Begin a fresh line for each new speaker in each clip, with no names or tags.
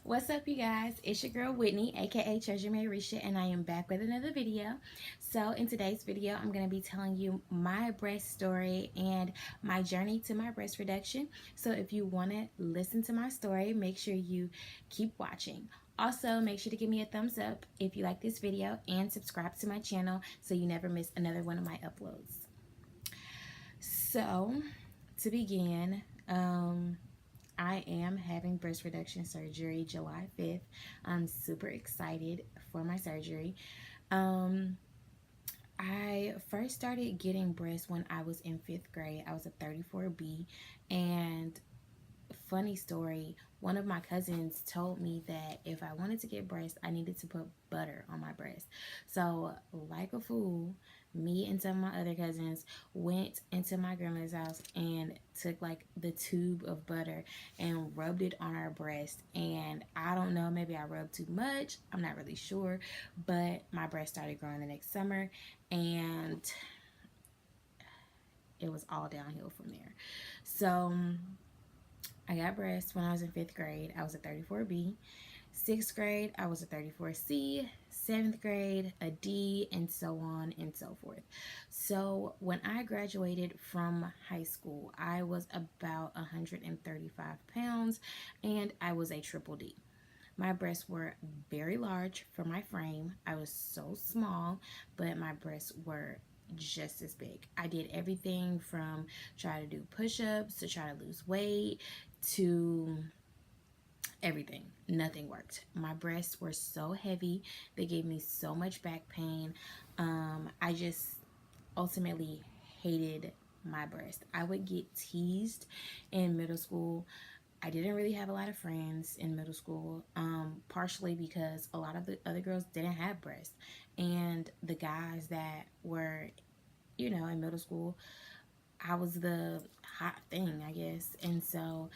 What's up, you guys? It's your girl Whitney, aka Treasure Mary Risha, and I am back with another video. So, in today's video, I'm going to be telling you my breast story and my journey to my breast reduction. So, if you want to listen to my story, make sure you keep watching. Also, make sure to give me a thumbs up if you like this video and subscribe to my channel so you never miss another one of my uploads. So, to begin, I am having breast reduction surgery July 5th. I'm super excited for my surgery. I first started getting breasts when I was in 5th grade. I was a 34B, and funny story, one of my cousins told me that if I wanted to get breasts, I needed to put butter on my breast. So, like a fool, me and some of my other cousins went into my grandmother's house and took like the tube of butter and rubbed it on our breast. And I don't know, maybe I rubbed too much. I'm not really sure, but my breast started growing the next summer, and it was all downhill from there. So, I got breasts when I was in 5th grade. I was a 34B. 6th grade, I was a 34C. 7th grade, a D, and so on and so forth. So when I graduated from high school, I was about 135 pounds and I was a triple D. My breasts were very large for my frame. I was so small, but my breasts were just as big. I did everything from try to do push-ups to try to lose weight to everything. Nothing worked. My breasts were so heavy. They gave me so much back pain. I just ultimately hated my breast. I would get teased in middle school. I didn't really have a lot of friends in middle school, partially because a lot of the other girls didn't have breasts. And the guys that were, in middle school, I was the hot thing, I guess. And so,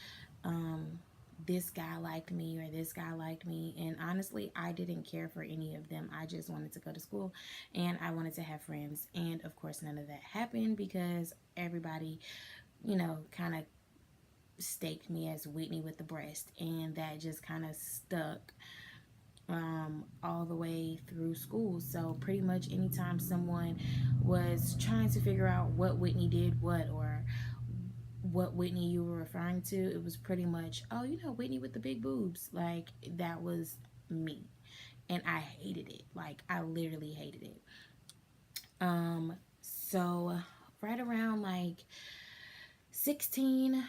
this guy liked me or this guy liked me, and honestly I didn't care for any of them. I just wanted to go to school and I wanted to have friends, and of course none of that happened because everybody kind of staked me as Whitney with the breast, and that just kind of stuck all the way through school. So pretty much anytime someone was trying to figure out what Whitney did what, or what Whitney you were referring to, it was pretty much, oh, Whitney with the big boobs. Like, that was me. And I hated it. Like, I literally hated it. So right around like 16,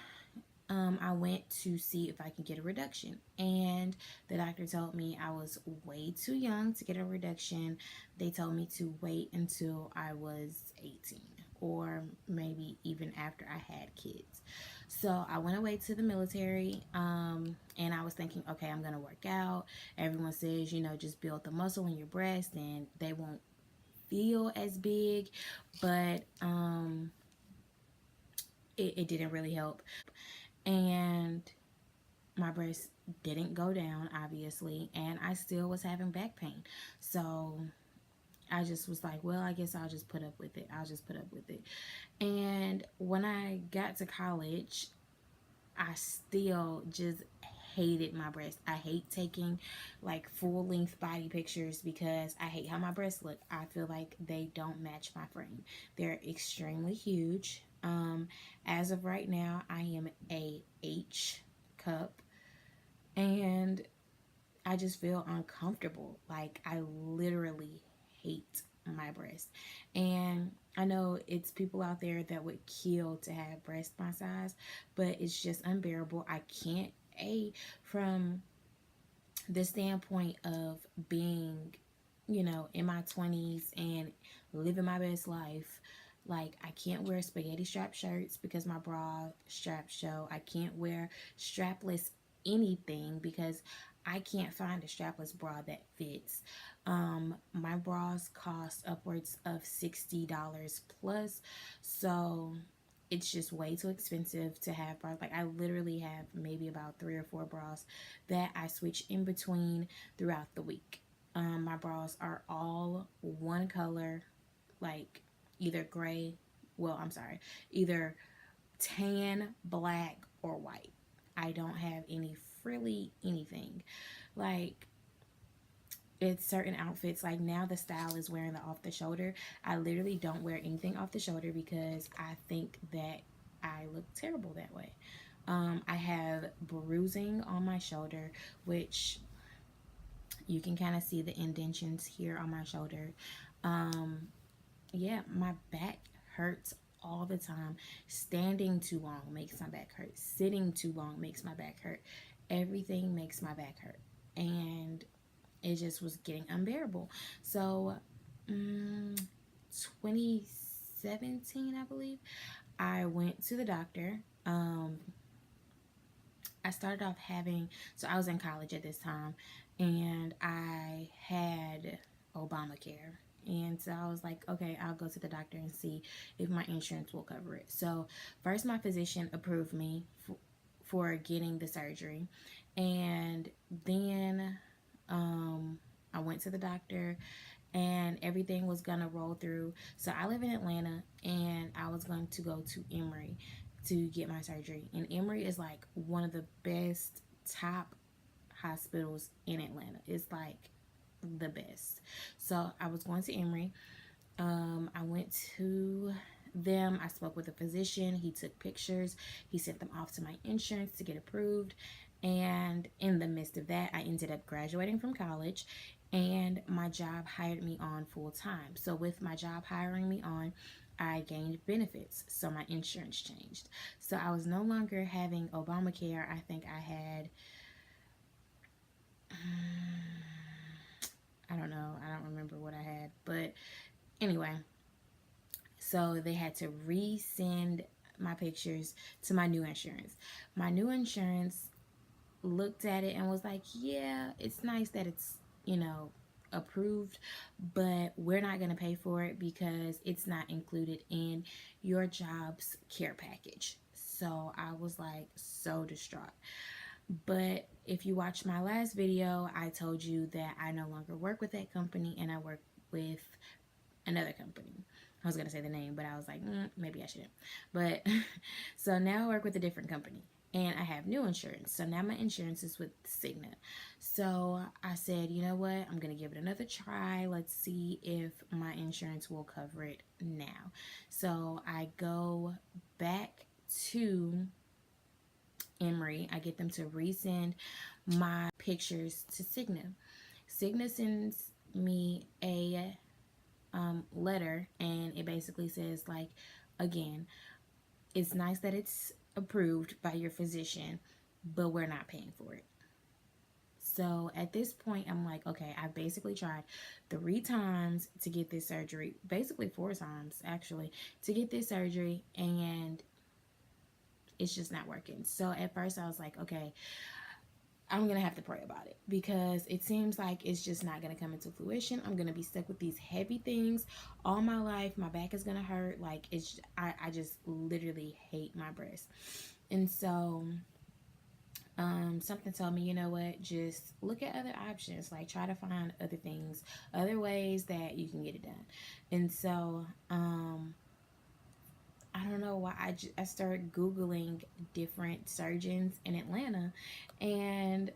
I went to see if I can get a reduction. And the doctor told me I was way too young to get a reduction. They told me to wait until I was 18, or maybe even after I had kids. So I went away to the military, and I was thinking, okay, I'm going to work out. Everyone says, just build the muscle in your breast and they won't feel as big. But it didn't really help. And my breast didn't go down, obviously, and I still was having back pain. So I just was like, well, I guess I'll just put up with it. I'll just put up with it. And when I got to college, I still just hated my breast. I hate taking like full length body pictures because I hate how my breasts look. I feel like they don't match my frame. They're extremely huge. As of right now, I am a H cup, and I just feel uncomfortable. Like, I literally hate my breast. And I know it's people out there that would kill to have breast my size, but it's just unbearable. I can't, from the standpoint of being, in my 20s and living my best life. Like, I can't wear spaghetti strap shirts because my bra straps show. I can't wear strapless anything because I can't find a strapless bra that fits. My bras cost upwards of $60 plus, so it's just way too expensive to have bras. Like, I literally have maybe about 3 or 4 bras that I switch in between throughout the week. My bras are all one color, like either gray, well, I'm sorry, either tan, black, or white. I don't have any frilly anything. Like, it's certain outfits, like now the style is wearing the off the shoulder. I literally don't wear anything off the shoulder because I think that I look terrible that way. I have bruising on my shoulder, which you can kind of see the indentions here on my shoulder. Yeah, my back hurts all the time. Standing too long makes my back hurt. Sitting too long makes my back hurt. Everything makes my back hurt. And it just was getting unbearable. So, 2017, I believe, I went to the doctor. I started off having, so I was in college at this time, and I had Obamacare. And so I was like, okay, I'll go to the doctor and see if my insurance will cover it. So, first, my physician approved me for getting the surgery. And then I went to the doctor and everything was gonna roll through. So I live in Atlanta and I was going to go to Emory to get my surgery. And Emory is like one of the best top hospitals in Atlanta. It's like the best. So I was going to Emory. I went to them. I spoke with a physician. He took pictures. He sent them off to my insurance to get approved. And in the midst of that, I ended up graduating from college and my job hired me on full time. So, with my job hiring me on, I gained benefits. So, my insurance changed. So, I was no longer having Obamacare. I think I had, I don't know, I don't remember what I had. But anyway, so they had to resend my pictures to my new insurance. My new insurance looked at it and was like, yeah, it's nice that it's, approved, but we're not going to pay for it because it's not included in your job's care package. So I was like so distraught. But if you watch my last video, I told you that I no longer work with that company and I work with another company. I was going to say the name, but I was like, maybe I shouldn't. But so now I work with a different company and I have new insurance. So now my insurance is with Cigna. So I said, you know what? I'm going to give it another try. Let's see if my insurance will cover it now. So I go back to Emory. I get them to resend my pictures to Cigna. Cigna sends me a letter and it basically says, like, again, it's nice that it's approved by your physician, but we're not paying for it. So at this point, I'm like, okay, I basically tried 3 times to get this surgery, basically 4 times actually, to get this surgery, and it's just not working. So at first I was like, okay, I'm going to have to pray about it because it seems like it's just not going to come into fruition. I'm going to be stuck with these heavy things all my life. My back is going to hurt. Like, I just literally hate my breast. And so something told me, you know what, just look at other options. Like, try to find other things, other ways that you can get it done. And so I don't know why I started Googling different surgeons in Atlanta, and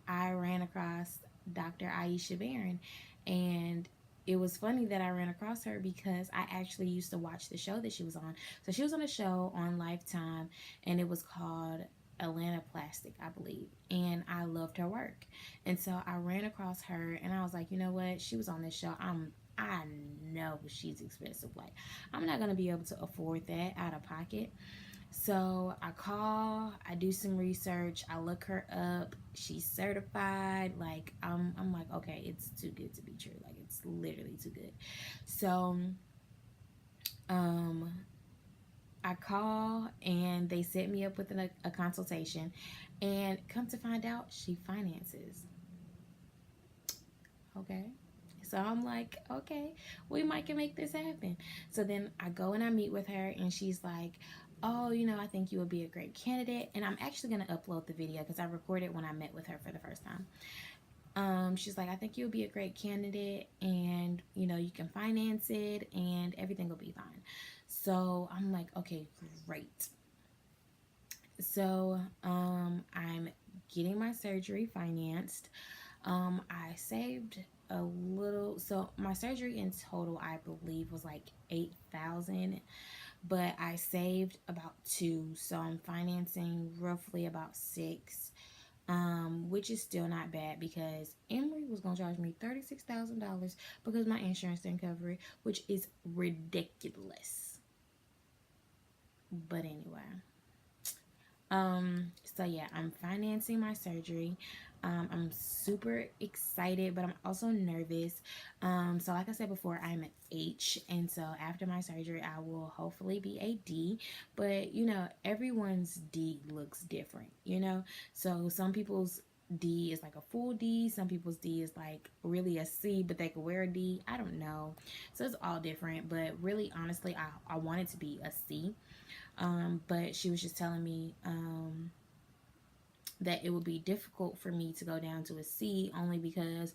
I ran across Dr. Aisha Barron, and it was funny that I ran across her because I actually used to watch the show that she was on. So she was on a show on Lifetime, and it was called Atlanta Plastic, I believe, and I loved her work. And so I ran across her, and I was like, you know what? She was on this show. I know she's expensive. Like, I'm not gonna be able to afford that out of pocket. So I call, I do some research, I look her up. She's certified. Like, I'm like, okay, it's too good to be true. Like, it's literally too good. So I call and they set me up with a consultation, and come to find out, she finances. Okay. So I'm like, okay, we might can make this happen. So then I go and I meet with her, and she's like, oh, I think you would be a great candidate. And I'm actually going to upload the video because I recorded when I met with her for the first time. She's like, I think you'll be a great candidate, and you can finance it and everything will be fine. So I'm like, okay, great. So I'm getting my surgery financed. I saved a little. So my surgery in total, I believe, was like 8,000, but I saved about two. So I'm financing roughly about six, which is still not bad because Emory was gonna charge me $36,000 because my insurance didn't cover it, which is ridiculous. But anyway, so yeah, I'm financing my surgery. I'm super excited, but I'm also nervous. So like I said before, I'm an H, and so after my surgery, I will hopefully be a D. But everyone's D looks different. So some people's D is like a full D. Some people's D is like really a C, but they could wear a D. I don't know. So it's all different. But really, honestly, I want it to be a C. But she was just telling me that it would be difficult for me to go down to a C only because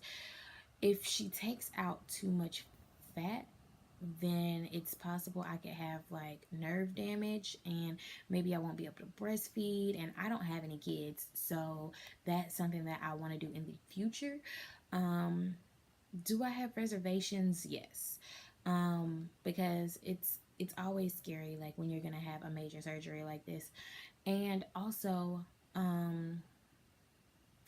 if she takes out too much fat, then it's possible I could have like nerve damage and maybe I won't be able to breastfeed. And I don't have any kids, so that's something that I want to do in the future. Do I have reservations? Yes. Because it's always scary, like when you're gonna have a major surgery like this. And also,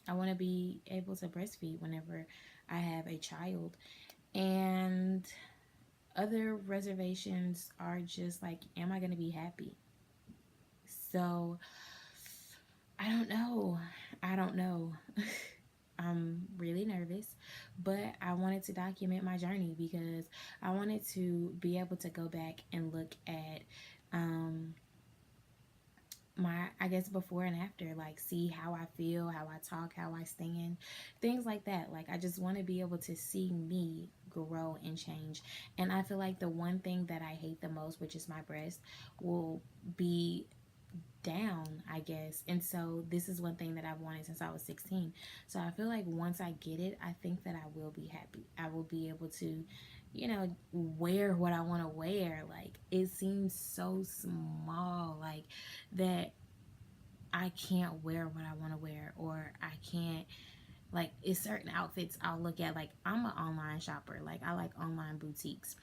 I want to be able to breastfeed whenever I have a child. And other reservations are just like, am I going to be happy? So I don't know. I don't know. I'm really nervous, but I wanted to document my journey because I wanted to be able to go back and look at um, my, I guess, before and after, like see how I feel, how I talk, how I stand, things like that. Like I just want to be able to see me grow and change. And I feel like the one thing that I hate the most, which is my breast, will be down, I guess. And so this is one thing that I've wanted since I was 16. So I feel like once I get it, I think that I will be happy. I will be able to, wear what I want to wear. Like it seems so small, like that I can't wear what I want to wear, or I can't, like it's certain outfits I'll look at. Like I'm an online shopper. Like I like online boutiques.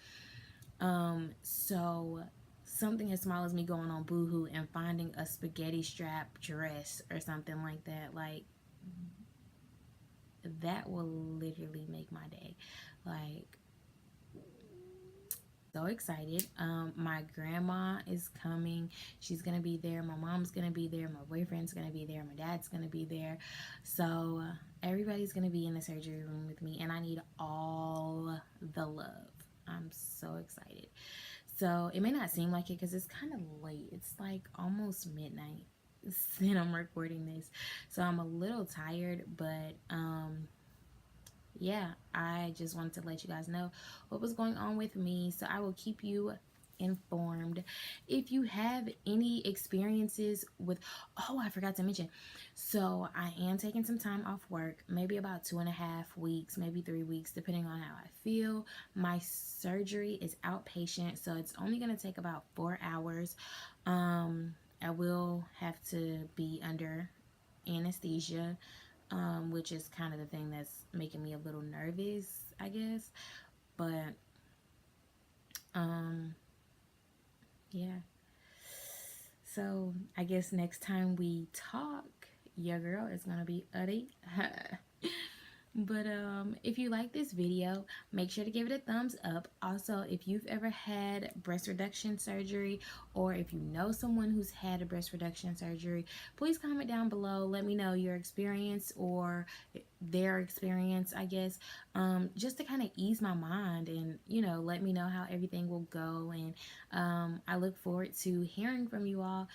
So something as small as me going on Boohoo and finding a spaghetti strap dress or something like that, like that will literally make my day. Like so excited. My grandma is coming. She's gonna be there. My mom's gonna be there. My boyfriend's gonna be there. My dad's gonna be there. So everybody's gonna be in the surgery room with me, and I need all the love. I'm so excited. So it may not seem like it because it's kind of late. It's like almost midnight. And I'm recording this, so I'm a little tired, but yeah, I just wanted to let you guys know what was going on with me. So I will keep you informed. If you have any experiences with, oh, I forgot to mention. So I am taking some time off work, maybe about 2.5 weeks, maybe 3 weeks, depending on how I feel. My surgery is outpatient, so it's only going to take about 4 hours. I will have to be under anesthesia, which is kind of the thing that's making me a little nervous, I guess. But um, yeah. So I guess next time we talk, your girl is gonna be Adi. But if you like this video, make sure to give it a thumbs up. Also, if you've ever had breast reduction surgery, or if you know someone who's had a breast reduction surgery, please comment down below. Let me know your experience or their experience, I guess, just to kind of ease my mind and, let me know how everything will go. And I look forward to hearing from you all.